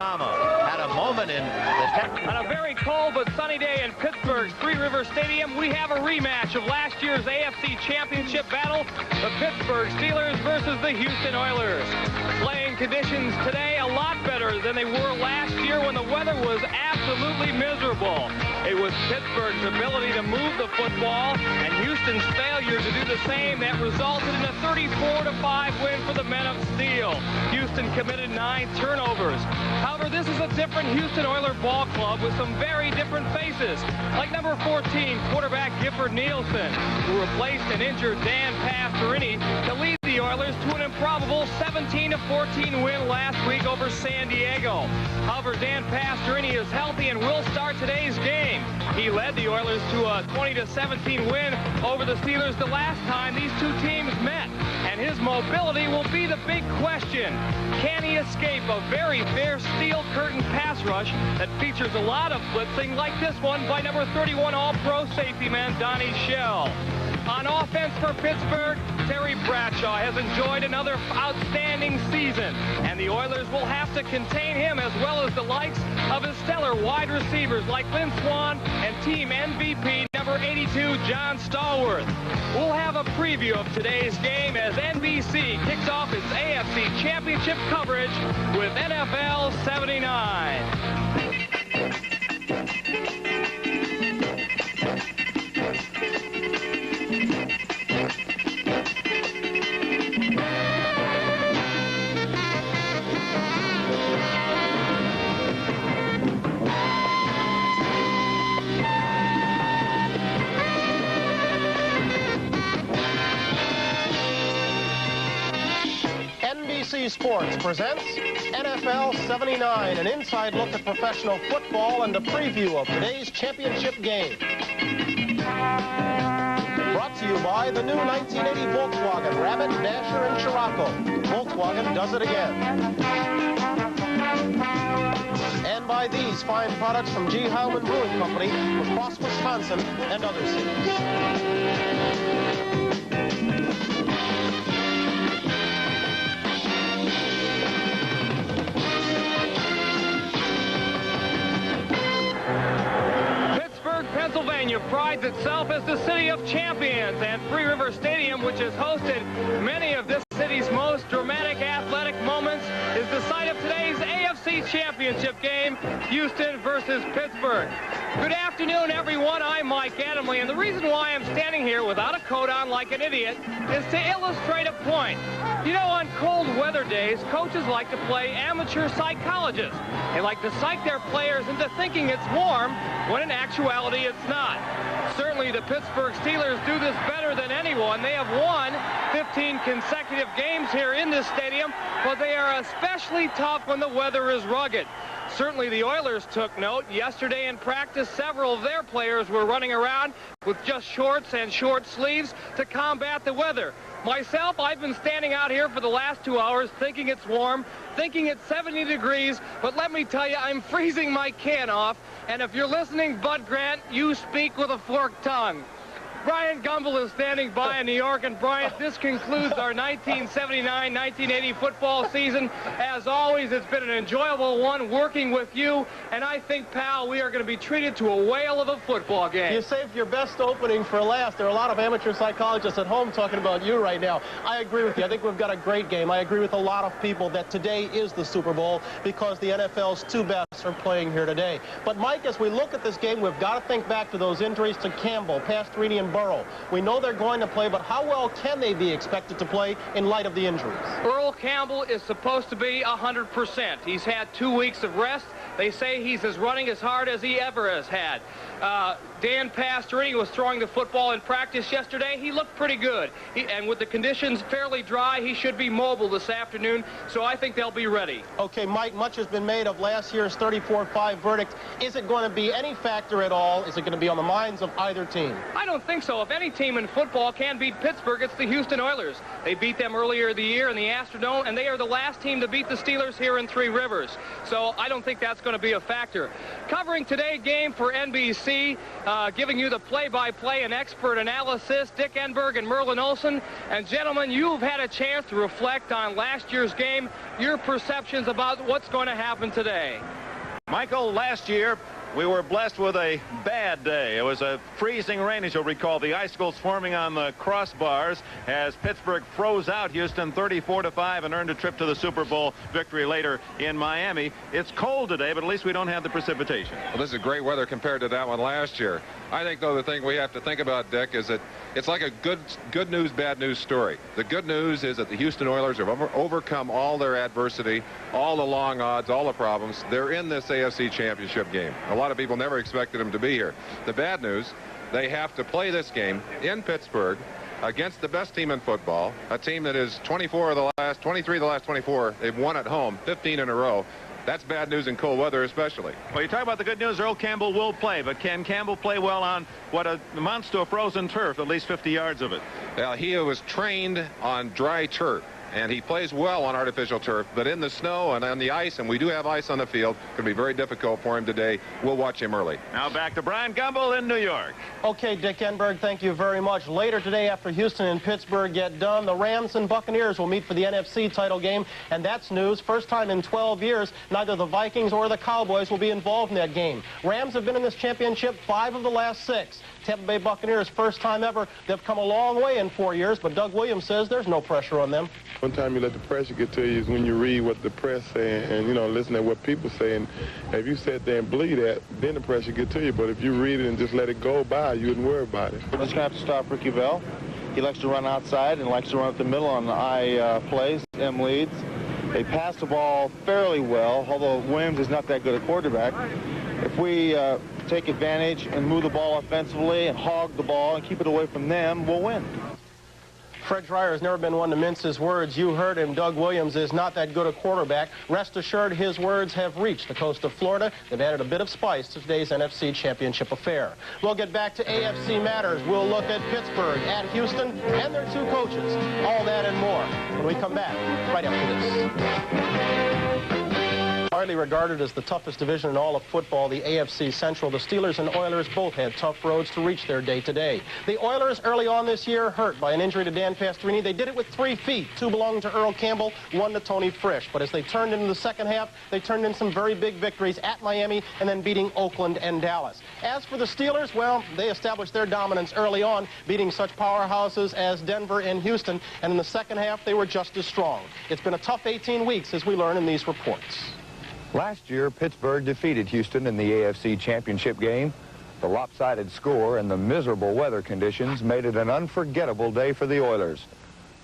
Had a moment in the On a very cold but sunny day in Pittsburgh's Three River Stadium, we have a rematch of last year's AFC Championship battle, the Pittsburgh Steelers versus the Houston Oilers. Playing conditions today a lot better than they were last year when the weather was absolutely miserable. It was Pittsburgh's ability to move the football and Houston's failure to do the same that resulted in a 34-5 win for the Men of Steel. Houston committed 9 turnovers. However, this is a different Houston Oilers ball club with some very different faces, like number 14, quarterback Gifford Nielsen, who replaced an injured Dan Pastorini to lead the Oilers to an improbable 17-14 win last week over San Diego. However, Dan Pastorini is healthy and will start today's game. He led the Oilers to a 20-17 win over the Steelers the last time these two teams met. And his mobility will be the big question. Can he escape a very fair steel curtain pass rush that features a lot of blitzing like this one by number 31 All-Pro safety man Donnie Shell? On offense for Pittsburgh, Terry Bradshaw has enjoyed another outstanding season, and the Oilers will have to contain him as well as the likes of his stellar wide receivers like Lynn Swann and team MVP number 82 John Stallworth. We'll have a preview of today's game as NBC kicks off its AFC Championship coverage with NFL 79. NBC Sports presents NFL 79, an inside look at professional football and a preview of today's championship game. Brought to you by the new 1980 Volkswagen Rabbit, Dasher, and Scirocco. Volkswagen does it again. And by these fine products from G. Heilman Brewing Company, across Wisconsin and other cities. Pennsylvania prides itself as the city of champions, and Three River Stadium, which has hosted many of this city's most dramatic athletic moments, is the site of today's AFC Championship game, Houston versus Pittsburgh. Good afternoon, everyone. I'm Mike Adamle, and the reason why I'm standing here without a coat on like an idiot is to illustrate a point. You know, on cold weather days, coaches like to play amateur psychologists. They like to psych their players into thinking it's warm when in actuality it's not. Certainly the Pittsburgh Steelers do this better than anyone. They have won 15 consecutive games here in this stadium, but they are especially tough when the weather is rugged. Certainly the Oilers took note. Yesterday in practice, several of their players were running around with just shorts and short sleeves to combat the weather. Myself, I've been standing out here for the last 2 hours thinking it's warm, thinking it's 70 degrees, but let me tell you, I'm freezing my can off, and if you're listening, Bud Grant, you speak with a forked tongue. Brian Gumbel is standing by in New York, and Brian, this concludes our 1979-1980 football season. As always, it's been an enjoyable one working with you, and I think, pal, we are going to be treated to a whale of a football game. You saved your best opening for last. There are a lot of amateur psychologists at home talking about you right now. I agree with you. I think we've got a great game. I agree with a lot of people that today is the Super Bowl because the NFL's two best are playing here today. But, Mike, as we look at this game, we've got to think back to those injuries to Campbell, Pastorini, and Burrow. We know they're going to play, but how well can they be expected to play in light of the injuries? Earl Campbell is supposed to be 100%. He's had 2 weeks of rest. They say he's running as hard as he ever has had. Dan Pastorini was throwing the football in practice yesterday. He looked pretty good. And with the conditions fairly dry, he should be mobile this afternoon, so I think they'll be ready. Okay, Mike, much has been made of last year's 34-5 verdict. Is it going to be any factor at all? Is it going to be on the minds of either team? I don't think think so. If any team in football can beat Pittsburgh, it's the Houston Oilers. They beat them earlier in the year in the Astrodome, and they are the last team to beat the Steelers here in Three Rivers. So I don't think that's going to be a factor. Covering today's game for NBC, giving you the play-by-play and expert analysis, Dick Enberg and Merlin Olsen. And gentlemen, you've had a chance to reflect on last year's game, your perceptions about what's going to happen today. Michael, last year we were blessed with a bad day. It was a freezing rain, as you'll recall. The icicles forming on the crossbars as Pittsburgh froze out Houston 34-5 and earned a trip to the Super Bowl victory later in Miami. It's cold today, but at least we don't have the precipitation. Well, this is great weather compared to that one last year. I think, though, the thing we have to think about, Dick, is that it's like a good news, bad news story. The good news is that the Houston Oilers have overcome all their adversity, all the long odds, all the problems. They're in this AFC Championship game. A lot of people never expected them to be here. The bad news, they have to play this game in Pittsburgh against the best team in football, a team that is 23 of the last 24. They've won at home, 15 in a row. That's bad news in cold weather especially. Well, you talk about the good news, Earl Campbell will play, but can Campbell play well on what amounts to a frozen turf, at least 50 yards of it? Well, he was trained on dry turf, and he plays well on artificial turf, but in the snow and on the ice, and we do have ice on the field, it's going to be very difficult for him today. We'll watch him early. Now back to Brian Gumbel in New York. Okay, Dick Enberg, thank you very much. Later today, after Houston and Pittsburgh get done, the Rams and Buccaneers will meet for the NFC title game, and that's news. First time in 12 years, neither the Vikings or the Cowboys will be involved in that game. Rams have been in this championship 5 of the last 6. Tampa Bay Buccaneers, first time ever. They've come a long way in 4 years, but Doug Williams says there's no pressure on them. One time you let the pressure get to you is when you read what the press say and, you know, listen to what people say. And if you sit there and believe that, then the pressure get to you. But if you read it and just let it go by, you wouldn't worry about it. We're just going to have to stop Ricky Bell. He likes to run outside and likes to run up the middle on the I plays. M leads. They pass the ball fairly well, although Williams is not that good a quarterback. If we take advantage and move the ball offensively and hog the ball and keep it away from them, we'll win. Fred Dreyer has never been one to mince his words. You heard him. Doug Williams is not that good a quarterback. Rest assured, his words have reached the coast of Florida. They've added a bit of spice to today's NFC Championship affair. We'll get back to AFC matters. We'll look at Pittsburgh, at Houston, and their 2 coaches. All that and more when we come back right after this. Widely regarded as the toughest division in all of football, the AFC Central, the Steelers and Oilers both had tough roads to reach their day today. The Oilers early on this year hurt by an injury to Dan Pastorini. They did it with 3 feet. 2 belonged to Earl Campbell, 1 to Tony Frisch. But as they turned into the second half, they turned in some very big victories at Miami and then beating Oakland and Dallas. As for the Steelers, well, they established their dominance early on, beating such powerhouses as Denver and Houston. And in the second half, they were just as strong. It's been a tough 18 weeks, as we learn in these reports. Last year, Pittsburgh defeated Houston in the AFC Championship game. The lopsided score and the miserable weather conditions made it an unforgettable day for the Oilers.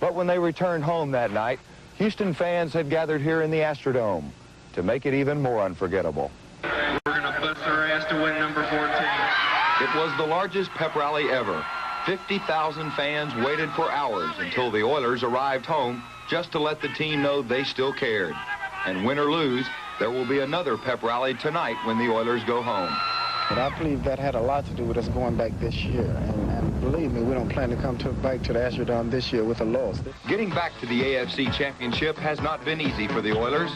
But when they returned home that night, Houston fans had gathered here in the Astrodome to make it even more unforgettable. We're going to bust our ass to win number 14. It was the largest pep rally ever. 50,000 fans waited for hours until the Oilers arrived home just to let the team know they still cared. And win or lose, there will be another pep rally tonight when the Oilers go home. But I believe that had a lot to do with us going back this year. And believe me, we don't plan to come back to the Astrodome this year with a loss. Getting back to the AFC Championship has not been easy for the Oilers,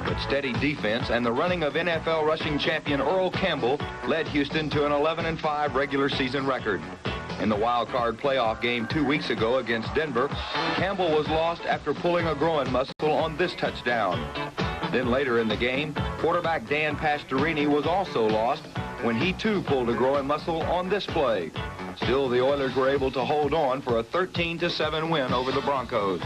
but steady defense and the running of NFL rushing champion Earl Campbell led Houston to an 11-5 regular season record. In the wild card playoff game 2 weeks ago against Denver, Campbell was lost after pulling a groin muscle on this touchdown. Then later in the game, quarterback Dan Pastorini was also lost when he too pulled a groin muscle on this play. Still, the Oilers were able to hold on for a 13-7 win over the Broncos.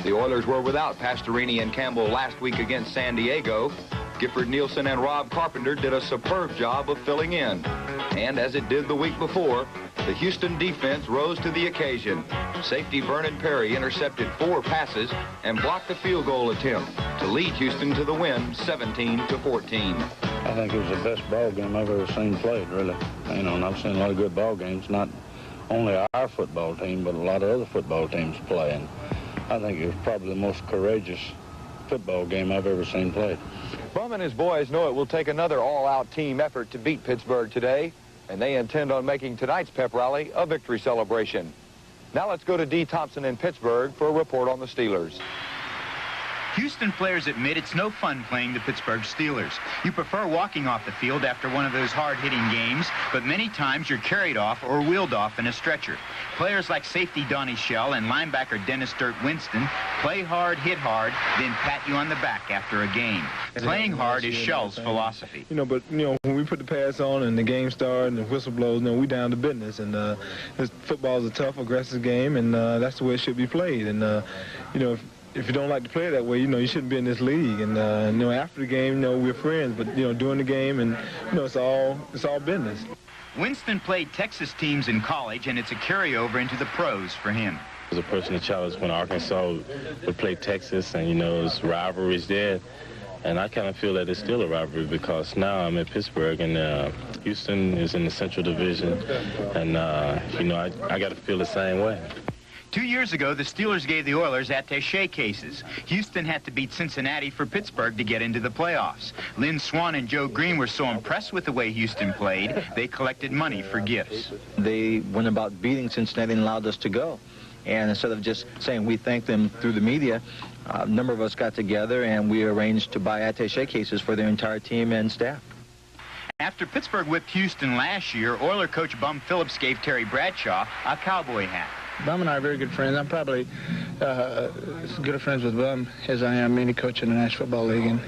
The Oilers were without Pastorini and Campbell last week against San Diego. Gifford Nielsen and Rob Carpenter did a superb job of filling in. And as it did the week before, the Houston defense rose to the occasion. Safety Vernon Perry intercepted 4 passes and blocked a field goal attempt to lead Houston to the win 17-14. I think it was the best ball game I've ever seen played, really. You know, and I've seen a lot of good ball games, not only our football team, but a lot of other football teams play. And I think it was probably the most courageous football game I've ever seen played. Bum and his boys know it will take another all-out team effort to beat Pittsburgh today, and they intend on making tonight's pep rally a victory celebration. Now let's go to Dee Thompson in Pittsburgh for a report on the Steelers. Houston players admit it's no fun playing the Pittsburgh Steelers. You prefer walking off the field after one of those hard-hitting games, but many times you're carried off or wheeled off in a stretcher. Players like safety Donnie Shell and linebacker Dennis Dirt Winston play hard, hit hard, then pat you on the back after a game. Playing hard is Shell's philosophy. But when we put the pads on and the game starts and the whistle blows, we down to business. And football is a tough, aggressive game, and that's the way it should be played. And if you don't like to play that way, you shouldn't be in this league. And after the game, we're friends, but during the game, and it's all business. Winston played Texas teams in college, and it's a carryover into the pros for him. As a personal challenge when Arkansas would play Texas, and there's rivalries there, and I kind of feel that it's still a rivalry because now I'm in Pittsburgh, and Houston is in the Central Division, and I got to feel the same way. 2 years ago, the Steelers gave the Oilers attaché cases. Houston had to beat Cincinnati for Pittsburgh to get into the playoffs. Lynn Swann and Joe Green were so impressed with the way Houston played, they collected money for gifts. They went about beating Cincinnati and allowed us to go. And instead of just saying we thank them through the media, a number of us got together and we arranged to buy attaché cases for their entire team and staff. After Pittsburgh whipped Houston last year, Oiler coach Bum Phillips gave Terry Bradshaw a cowboy hat. Bum and I are very good friends. I'm probably as good of friends with Bum as I am any coach in the National Football League. And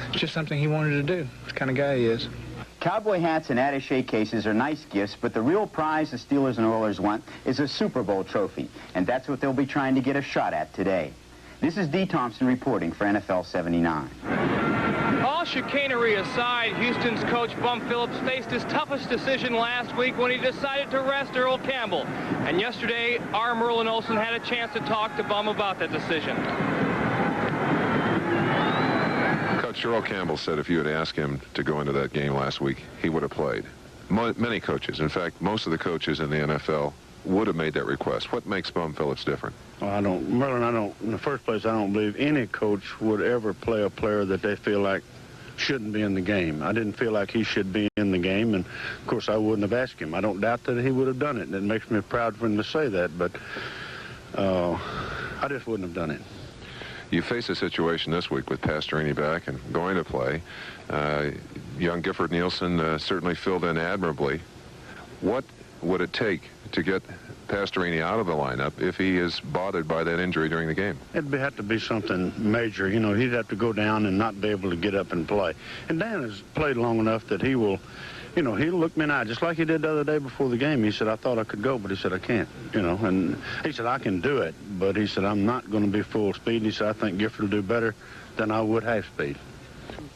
it's just something he wanted to do. It's the kind of guy he is. Cowboy hats and attaché cases are nice gifts, but the real prize the Steelers and Oilers want is a Super Bowl trophy, and that's what they'll be trying to get a shot at today. This is Dee Thompson reporting for NFL 79. All chicanery aside, Houston's coach Bum Phillips faced his toughest decision last week when he decided to rest Earl Campbell. And yesterday, our Merlin Olsen had a chance to talk to Bum about that decision. Coach Earl Campbell said if you had asked him to go into that game last week, he would have played. Many coaches, in fact, most of the coaches in the NFL would have made that request. What makes Bum Phillips different? Well, Merlin, in the first place, I don't believe any coach would ever play a player that they feel like shouldn't be in the game. I didn't feel like he should be in the game, and of course I wouldn't have asked him. I don't doubt that he would have done it, and it makes me proud for him to say that, but I just wouldn't have done it. You face a situation this week with Pastorini back and going to play. Young Gifford Nielsen certainly filled in admirably. What would it take to get Pastorini out of the lineup if he is bothered by that injury during the game? It'd have to be something major. He'd have to go down and not be able to get up and play. And Dan has played long enough that he will, he'll look me in the eye, just like he did the other day before the game. He said, I thought I could go, but he said, I can't, And he said, I can do it, but he said, I'm not going to be full speed. And he said, I think Gifford will do better than I would half speed.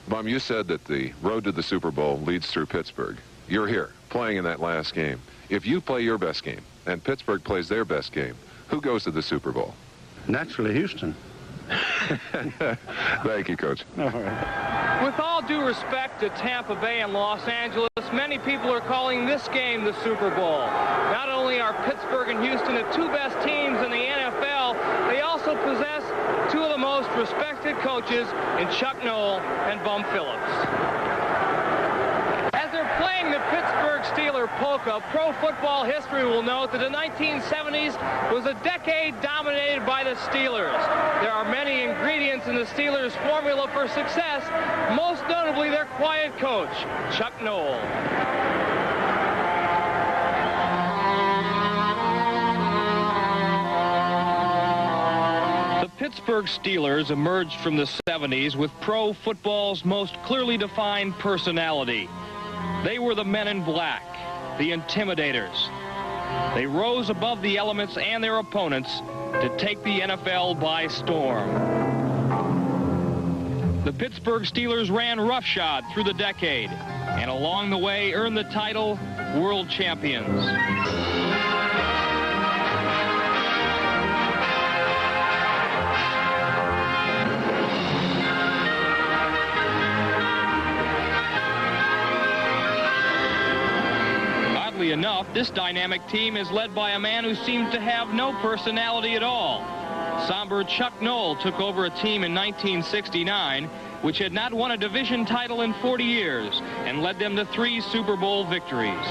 Bum, you said that the road to the Super Bowl leads through Pittsburgh. You're here, playing in that last game. If you play your best game and Pittsburgh plays their best game, who goes to the Super Bowl? Naturally, Houston. Thank you, Coach. All right. With all due respect to Tampa Bay and Los Angeles, many people are calling this game the Super Bowl. Not only are Pittsburgh and Houston the two best teams in the NFL, they also possess two of the most respected coaches in Chuck Noll and Bum Phillips. As they're playing the Pittsburgh Steeler polka, pro football history will note that the 1970s was a decade dominated by the Steelers. There are many ingredients in the Steelers' formula for success, most notably their quiet coach, Chuck Noll. The Pittsburgh Steelers emerged from the 70s with pro football's most clearly defined personality. They were the men in black, the intimidators. They rose above the elements and their opponents to take the NFL by storm. The Pittsburgh Steelers ran roughshod through the decade and along the way earned the title World Champions. Oddly enough, this dynamic team is led by a man who seems to have no personality at all. Somber Chuck Noll took over a team in 1969 which had not won a division title in 40 years and led them to 3 Super Bowl victories.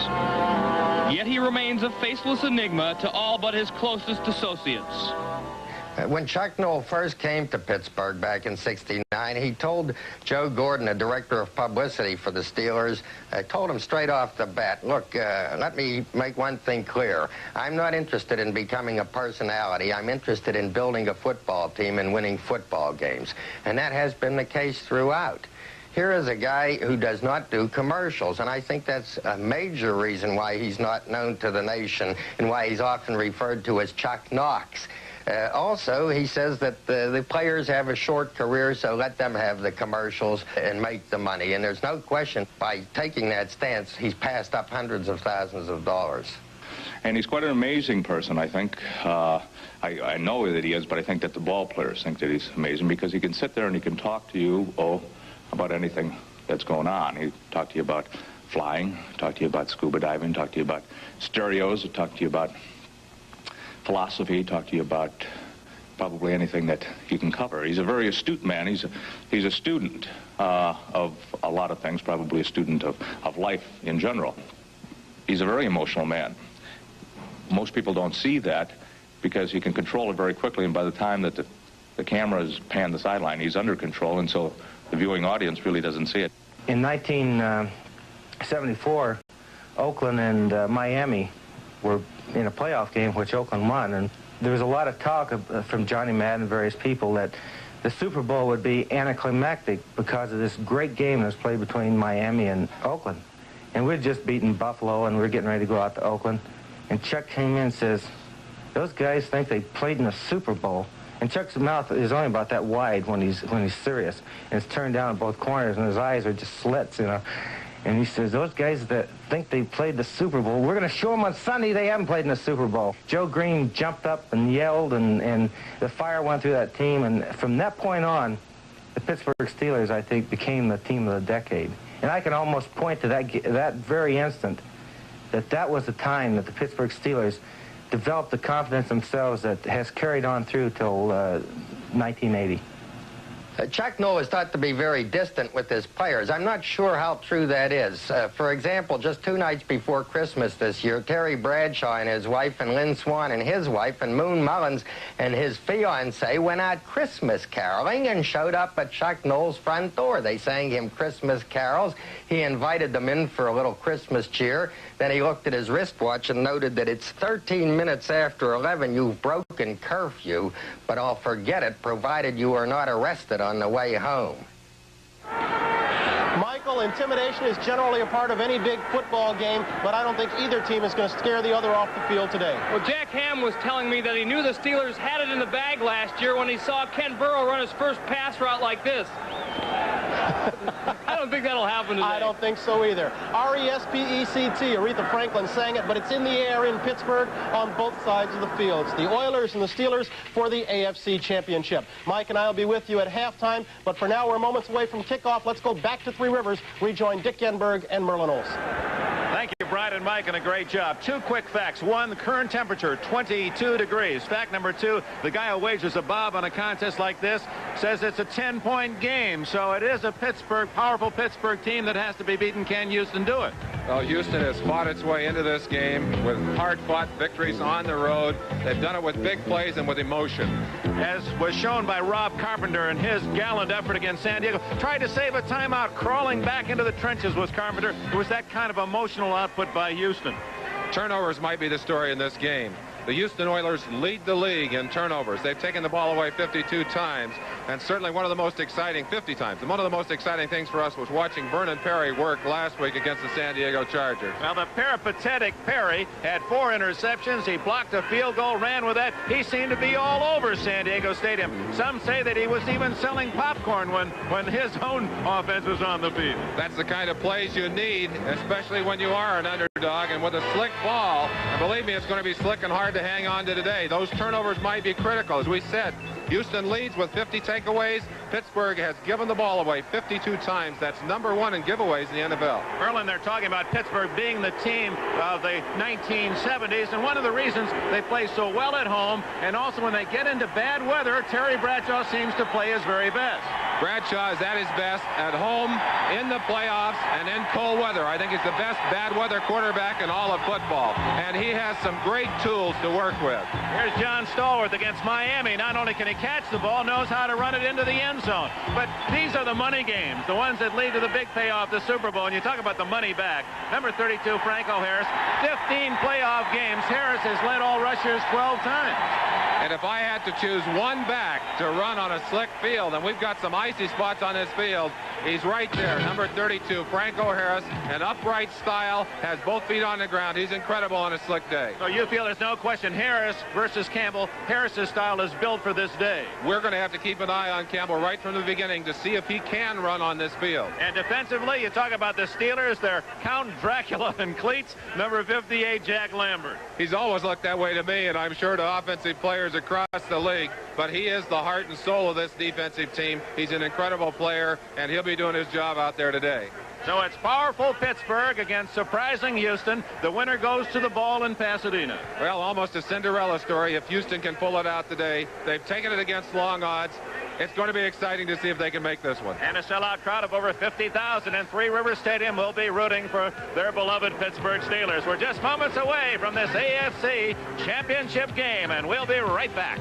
Yet he remains a faceless enigma to all but his closest associates. When Chuck Noll first came to Pittsburgh back in '69, he told Joe Gordon, the director of publicity for the Steelers, told him straight off the bat, look, let me make one thing clear. I'm not interested in becoming a personality. I'm interested in building a football team and winning football games. And that has been the case throughout. Here is a guy who does not do commercials, and I think that's a major reason why he's not known to the nation and why he's often referred to as Chuck Knox. Also, he says that the players have a short career, so let them have the commercials and make the money. And there's no question, by taking that stance, he's passed up hundreds of thousands of dollars. And he's quite an amazing person, I think. I know that he is, but I think that the ball players think that he's amazing because he can sit there and he can talk to you, about anything that's going on. He talk to you about flying, talk to you about scuba diving, talk to you about stereos, talk to you about philosophy, talk to you about probably anything that you can cover. He's a very astute man. He's a student of a lot of things, probably a student of life in general. He's a very emotional man. Most people don't see that because he can control it very quickly, and by the time that the cameras pan the sideline, he's under control, and so the viewing audience really doesn't see it. In 1974, Oakland and Miami were in a playoff game, which Oakland won, and there was a lot of talk from Johnny Madden and various people that the Super Bowl would be anticlimactic because of this great game that was played between Miami and Oakland. And we'd just beaten Buffalo, and we were getting ready to go out to Oakland. And Chuck came in and says, those guys think they played in the Super Bowl. And Chuck's mouth is only about that wide when he's serious. And it's turned down at both corners, and his eyes are just slits, you know. And he says, those guys that think they played the Super Bowl, we're going to show them on Sunday they haven't played in the Super Bowl. Joe Green jumped up and yelled, and the fire went through that team. And from that point on, the Pittsburgh Steelers, I think, became the team of the decade. And I can almost point to that very instant, that was the time that the Pittsburgh Steelers developed the confidence themselves that has carried on through till 1980. Chuck Noll is thought to be very distant with his players. I'm not sure how true that is. For example, just 2 nights before Christmas this year, Terry Bradshaw and his wife, and Lynn Swann and his wife, and Moon Mullins and his fiancée went out Christmas caroling and showed up at Chuck Noll's front door. They sang him Christmas carols. He invited them in for a little Christmas cheer. Then he looked at his wristwatch and noted that it's 13 minutes after 11. You've broken curfew, but I'll forget it, provided you are not arrested on the way home. Michael, intimidation is generally a part of any big football game, but I don't think either team is going to scare the other off the field today. Well, Jack Ham was telling me that he knew the Steelers had it in the bag last year when he saw Ken Burrow run his first pass route like this. I don't think that'll happen today. I don't think so either. R-E-S-P-E-C-T, Aretha Franklin sang it, but it's in the air in Pittsburgh on both sides of the fields. The Oilers and the Steelers for the AFC Championship. Mike and I will be with you at halftime, but for now we're moments away from kickoff. Let's go back to Three Rivers, rejoin Dick Yenberg and Merlin Olsen. Thank you, Brian and Mike, and a great job. 2 quick facts. 1, the current temperature, 22 degrees. Fact number 2, the guy who wagers a bob on a contest like this says it's a 10-point game, so it is a powerful Pittsburgh team that has to be beaten. Can Houston do it? Well, Houston has fought its way into this game with hard-fought victories on the road. They've done it with big plays and with emotion. As was shown by Rob Carpenter in his gallant effort against San Diego. Tried to save a timeout, crawling back into the trenches was Carpenter. It was that kind of emotional output by Houston. Turnovers might be the story in this game. The Houston Oilers lead the league in turnovers. They've taken the ball away 52 times, and certainly one of the most exciting, 50 times. And one of the most exciting things for us was watching Vernon Perry work last week against the San Diego Chargers. Well, the peripatetic Perry had 4 interceptions. He blocked a field goal, ran with that. He seemed to be all over San Diego Stadium. Some say that he was even selling popcorn when his own offense was on the field. That's the kind of plays you need, especially when you are an underdog. And with a slick ball, and believe me, it's going to be slick and hard to hang on to today. Those turnovers might be critical. As we said, Houston leads with 50 takeaways. Pittsburgh has given the ball away 52 times. That's #1 in giveaways in the NFL. Merlin, they're talking about Pittsburgh being the team of the 1970s, and one of the reasons they play so well at home, and also when they get into bad weather, Terry Bradshaw seems to play his very best. Bradshaw is at his best at home, in the playoffs, and in cold weather. I think he's the best bad weather quarterback in all of football, and he has some great tools to work with. Here's John Stallworth against Miami. Not only can he catch the ball, knows how to run it into the end zone. But these are the money games, the ones that lead to the big payoff, the Super Bowl. And you talk about the money back. Number 32, Franco Harris, 15 playoff games. Harris has led all rushers 12 times. And if I had to choose one back to run on a slick field, and we've got some icy spots on this field, he's right there, number 32, Franco Harris, an upright style, has both feet on the ground. He's incredible on a slick day. So you feel there's no question Harris versus Campbell. Harris's style is built for this day. We're going to have to keep an eye on Campbell right from the beginning to see if he can run on this field. And defensively, you talk about the Steelers, they're Count Dracula and cleats, number 58, Jack Lambert. He's always looked that way to me, and I'm sure to offensive players across the league, but he is the heart and soul of this defensive team. He's an incredible player, and he'll be doing his job out there today. So it's powerful Pittsburgh against surprising Houston. The winner goes to the ball in Pasadena. Well, almost a Cinderella story if Houston can pull it out today. They've taken it against long odds. It's going to be exciting to see if they can make this one. And a sellout crowd of over 50,000 in Three Rivers Stadium will be rooting for their beloved Pittsburgh Steelers. We're just moments away from this AFC Championship game, and we'll be right back.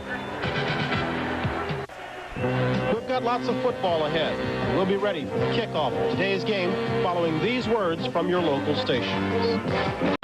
We've got lots of football ahead. We'll be ready for the kickoff of today's game following these words from your local stations.